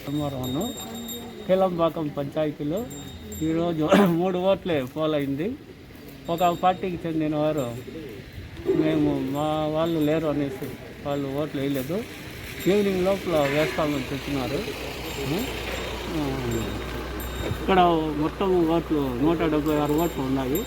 సోమవారం కీలంబాకం పంచాయతీలో ఈరోజు 3 ఓట్లే పోలైంది. ఒక పార్టీకి చెందిన వారు మేము మా వాళ్ళు లేరు అనేసి వాళ్ళు ఓట్లు వేయలేదు. ఈవినింగ్ లోపల వేస్తామని చెప్పినారు. ఇక్కడ మొత్తం ఓట్లు 176 ఓట్లు ఉన్నాయి.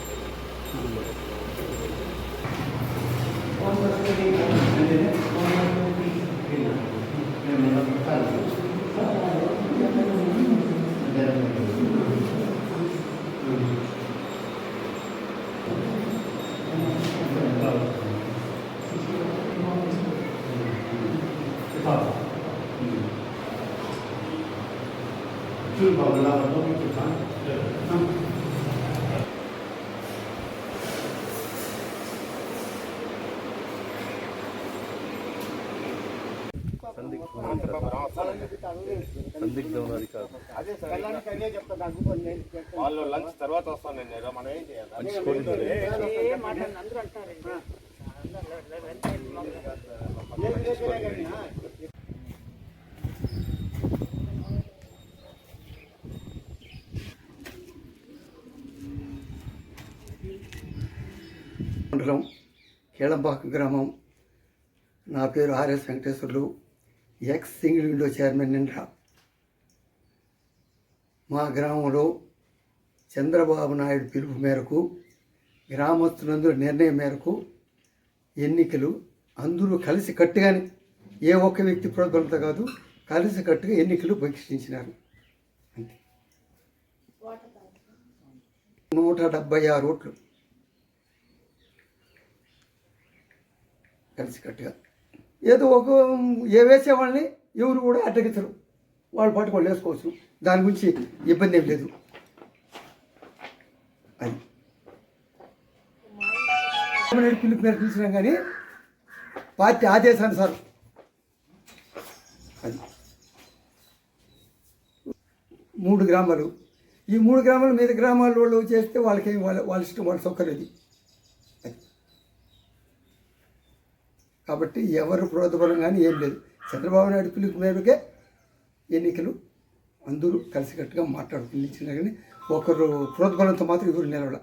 వాళ్ళు లంచ్ తర్వాత వస్తాను నేను. మనం ఏం చేయాలి? మండలం కీలంబాక గ్రామం. నా పేరు RS Venkateswarlu, X single window chairman నిండా. మా గ్రామంలో చంద్రబాబు నాయుడు పిలుపు మేరకు, గ్రామస్తులందరూ నిర్ణయం మేరకు ఎన్నికలు అందరూ కలిసి కట్టుగానే, ఏ ఒక్క వ్యక్తి ప్రోద్బలంతో కాదు, కలిసి కట్టుగా ఎన్నికలు బహిష్కరించినారు. అంతే. 176 ఓట్లు కలిసి కట్టుగా. ఏదో వేసేవాళ్ళని ఎవరు కూడా అడ్డగించరు, వాళ్ళ పాటు వాళ్ళు వేసుకోవచ్చు. దాని గురించి ఇబ్బంది ఏం లేదు. అది పిలుపు మేరకు పిలిచినాం కానీ పార్టీ ఆదేశానుసారం. అది 3 గ్రామాలు. ఈ 3 గ్రామాలు మీద గ్రామాల వాళ్ళు చేస్తే వాళ్ళకి వాళ్ళ ఇష్టం, వాళ్ళ సౌకర్యం. అది కాబట్టి ఎవరు ప్రోద్బలం కానీ ఏం లేదు. చంద్రబాబు నాయుడు పిలుపు మేరకే ఎన్నికలు అందరూ కలిసికట్టుగా మాట్లాడుకుని ఇచ్చినా కానీ ఒకరు ప్రోద్బలంతో మాత్రం ఎవరు నిలవల.